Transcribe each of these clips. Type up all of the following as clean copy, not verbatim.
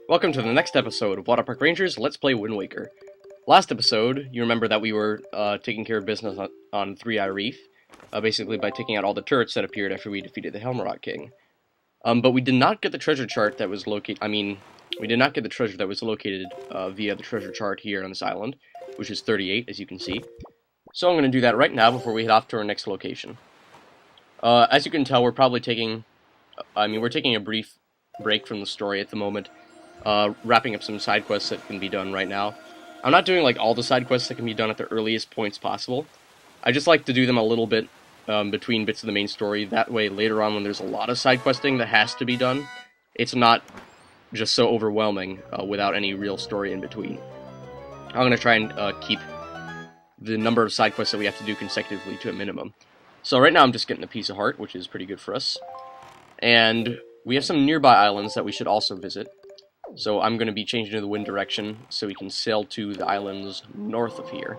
Welcome to the next episode of WaterparkRanger's Let's Play Wind Waker. Last episode, you remember that we were taking care of business on Three-Eye Reef, basically by taking out all the turrets that appeared after we defeated the Helmrock King. But we did not get the treasure chart that was located. We did not get the treasure that was located via the treasure chart here on this island, which is 38, as you can see. So I'm going to do that right now before we head off to our next location. As you can tell, we're probably taking. We're taking a brief break from the story at the moment. Wrapping up some side quests that can be done right now. I'm not doing like all the side quests that can be done at the earliest points possible. I just like to do them a little bit between bits of the main story. That way, later on when there's a lot of side questing that has to be done, it's not just so overwhelming without any real story in between. I'm going to try and keep the number of side quests that we have to do consecutively to a minimum. So right now I'm just getting a piece of heart, which is pretty good for us. And we have some nearby islands that we should also visit. So I'm going to be changing to the wind direction so we can sail to the islands north of here.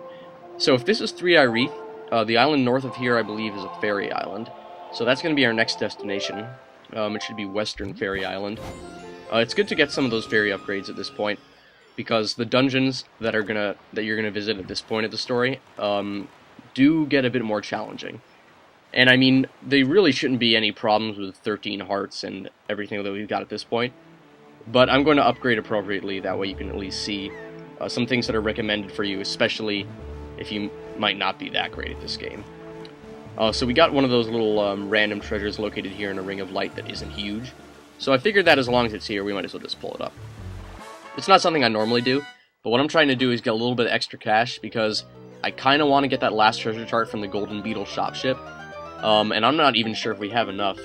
So if this is Three-Eye Reef, the island north of here I believe is a fairy island. So that's going to be our next destination. It should be Western Fairy Island. It's good to get some of those fairy upgrades at this point, because the dungeons that you're gonna visit at this point of the story do get a bit more challenging. And I mean, they really shouldn't be any problems with 13 hearts and everything that we've got at this point. But I'm going to upgrade appropriately, that way you can at least see some things that are recommended for you, especially if you might not be that great at this game. So we got one of those little random treasures located here in a ring of light that isn't huge. So I figured that as long as it's here, we might as well just pull it up. It's not something I normally do, but what I'm trying to do is get a little bit of extra cash, because I kind of want to get that last treasure chart from the Golden Beetle shop ship. And I'm not even sure if we have enough.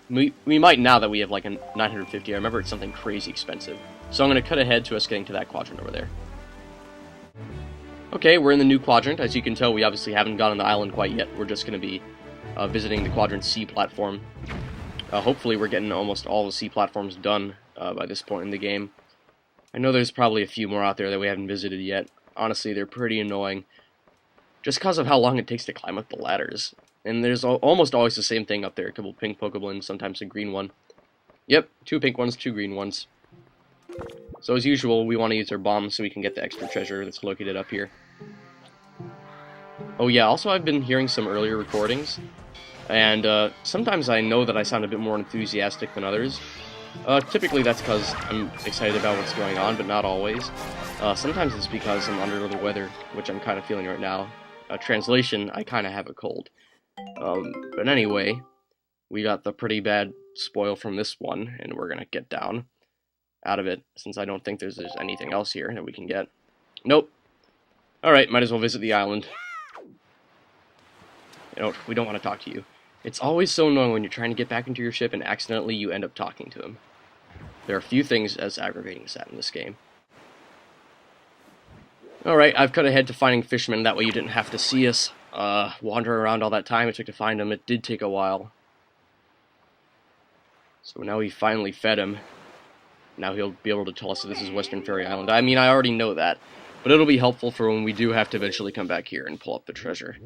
We might now that we have like a 950. I remember it's something crazy expensive. So I'm going to cut ahead to us getting to that quadrant over there. Okay, we're in the new quadrant. As you can tell, we obviously haven't gone on the island quite yet. We're just going to be visiting the Quadrant C platform. Hopefully we're getting almost all the C platforms done by this point in the game. I know there's probably a few more out there that we haven't visited yet. Honestly, they're pretty annoying, just because of how long it takes to climb up the ladders. And there's almost always the same thing up there. A couple pink Pokeblins, sometimes a green one. Yep, 2 pink ones, 2 green ones. So as usual, we want to use our bombs so we can get the extra treasure that's located up here. Oh yeah, also I've been hearing some earlier recordings, and sometimes I know that I sound a bit more enthusiastic than others. Typically that's because I'm excited about what's going on, but not always. Sometimes it's because I'm under the weather, which I'm kind of feeling right now. Translation, I kind of have a cold. But anyway, we got the pretty bad spoil from this one, and we're gonna get down out of it, since I don't think there's anything else here that we can get. Nope. Alright, might as well visit the island. We don't want to talk to you. It's always so annoying when you're trying to get back into your ship and accidentally you end up talking to them. There are few things as aggravating as that in this game. Alright, I've cut ahead to finding fishermen, that way you didn't have to see us wander around all that time it took to find him. It did take a while. So now we finally fed him. Now he'll be able to tell us that this is Western Fairy Island. I mean, I already know that, but it'll be helpful for when we do have to eventually come back here and pull up the treasure.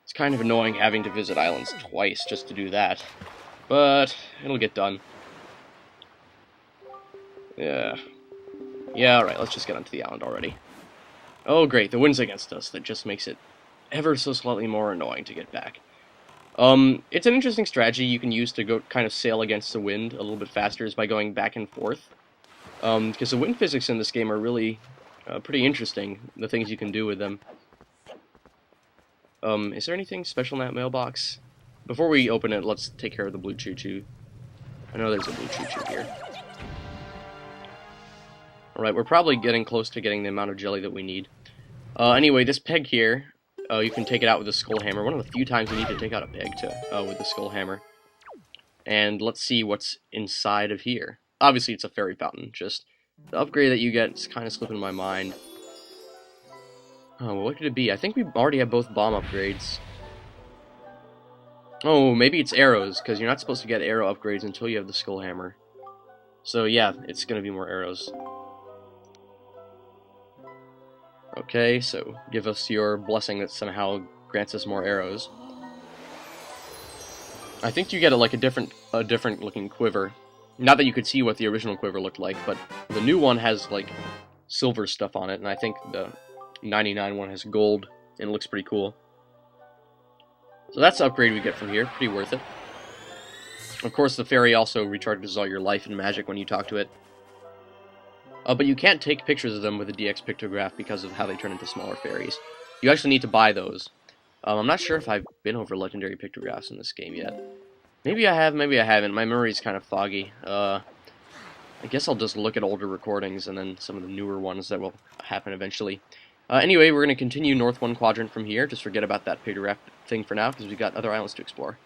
It's kind of annoying having to visit islands twice just to do that, but it'll get done. Yeah, alright, let's just get onto the island already. Oh great, the wind's against us. That just makes it ever so slightly more annoying to get back. It's an interesting strategy you can use to go kind of sail against the wind a little bit faster, is by going back and forth. Because the wind physics in this game are really pretty interesting, the things you can do with them. Is there anything special in that mailbox? Before we open it, let's take care of the blue choo-choo. I know there's a blue choo-choo here. Alright, we're probably getting close to getting the amount of jelly that we need. Anyway, this peg here, you can take it out with a skull hammer. One of the few times you need to take out a peg with the skull hammer. And let's see what's inside of here. Obviously, it's a fairy fountain. Just the upgrade that you get is kind of slipping my mind. Oh, well, what could it be? I think we already have both bomb upgrades. Oh, maybe it's arrows, because you're not supposed to get arrow upgrades until you have the skull hammer. So yeah, it's going to be more arrows. Okay, so give us your blessing that somehow grants us more arrows. I think you get like a different looking quiver Not that you could see what the original quiver looked like, but the new one has, like, silver stuff on it, and I think the 99 one has gold, and it looks pretty cool. So that's the upgrade we get from here, pretty worth it. Of course, the fairy also recharges all your life and magic when you talk to it. But you can't take pictures of them with a DX pictograph because of how they turn into smaller fairies. You actually need to buy those. I'm not sure if I've been over legendary pictographs in this game yet. Maybe I have, maybe I haven't. My memory's kind of foggy. I guess I'll just look at older recordings and then some of the newer ones that will happen eventually. Anyway, we're going to continue North 1 Quadrant from here. Just forget about that pictograph thing for now, because we've got other islands to explore.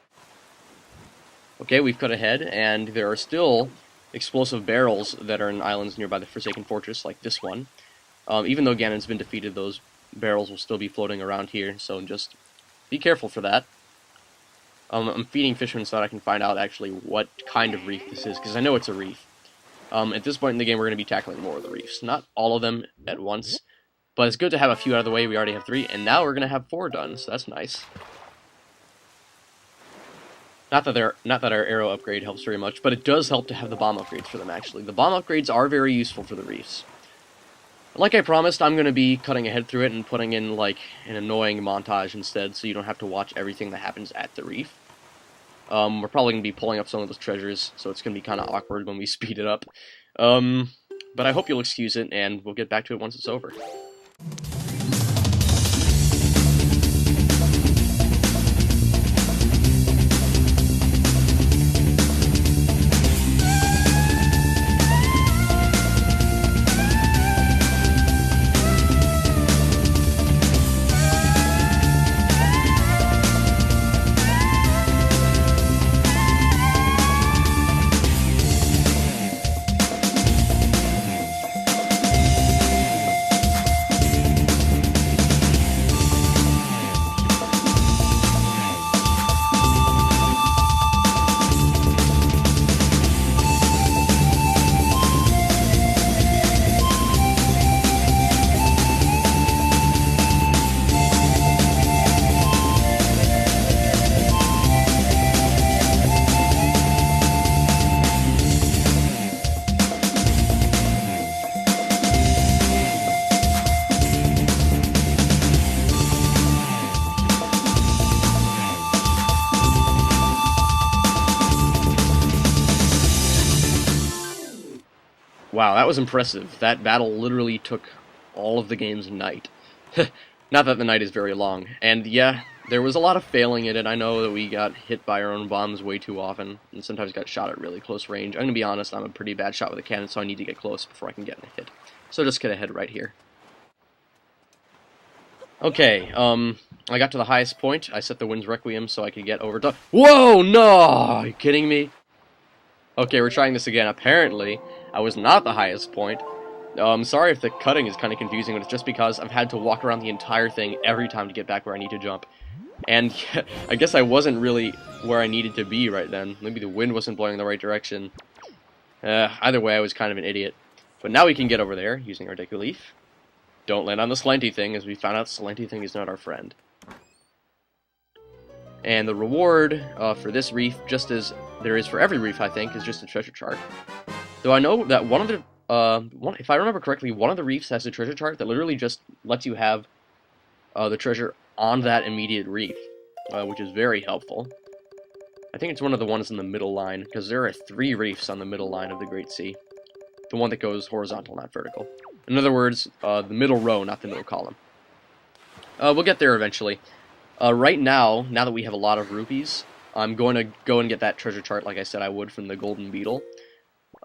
Okay, we've cut ahead, and there are still explosive barrels that are in islands nearby the Forsaken Fortress, like this one. Even though Ganon's been defeated, those barrels will still be floating around here, so just be careful for that. I'm feeding fishermen so that I can find out actually what kind of reef this is, because I know it's a reef. At this point in the game, we're going to be tackling more of the reefs. Not all of them at once, but it's good to have a few out of the way. We already have 3, and now we're going to have 4 done, so that's nice. Not that our arrow upgrade helps very much, but it does help to have the bomb upgrades for them, actually. The bomb upgrades are very useful for the reefs. Like I promised, I'm going to be cutting ahead through it and putting in, like, an annoying montage instead, so you don't have to watch everything that happens at the reef. We're probably going to be pulling up some of those treasures, so it's going to be kind of awkward when we speed it up. But I hope you'll excuse it, and we'll get back to it once it's over. Wow, that was impressive. That battle literally took all of the game's night. Not that the night is very long. And yeah, there was a lot of failing in it. I know that we got hit by our own bombs way too often, and sometimes got shot at really close range. I'm gonna be honest, I'm a pretty bad shot with a cannon, so I need to get close before I can get a hit. So just get ahead right here. Okay, I got to the highest point. I set the Wind's Requiem so I could get over to— Whoa, no! Are you kidding me? Okay, we're trying this again. Apparently, I was not the highest point. Sorry if the cutting is kind of confusing, but it's just because I've had to walk around the entire thing every time to get back where I need to jump. And I guess I wasn't really where I needed to be right then. Maybe the wind wasn't blowing in the right direction. Either way, I was kind of an idiot. But now we can get over there using our Deku Leaf. Don't land on the slanty thing, as we found out slanty thing is not our friend. And the reward for this reef, just as there is for every reef, I think, is just a treasure chart. Though I know that one of the, if I remember correctly, one of the reefs has a treasure chart that literally just lets you have the treasure on that immediate reef, which is very helpful. I think it's one of the ones in the middle line, because there are 3 reefs on the middle line of the Great Sea. The one that goes horizontal, not vertical. In other words, the middle row, not the middle column. We'll get there eventually. Right now that we have a lot of rupees, I'm going to go and get that treasure chart like I said I would from the Golden Beetle.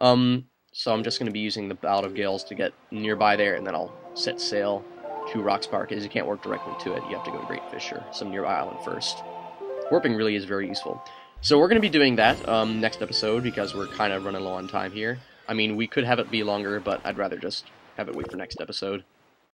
So I'm just going to be using the Ballad of Gales to get nearby there, and then I'll set sail to Rockspark, as you can't warp directly to it. You have to go to Great Fisher, some nearby island first. Warping really is very useful. So we're going to be doing that next episode, because we're kind of running low on time here. I mean, we could have it be longer, but I'd rather just have it wait for next episode.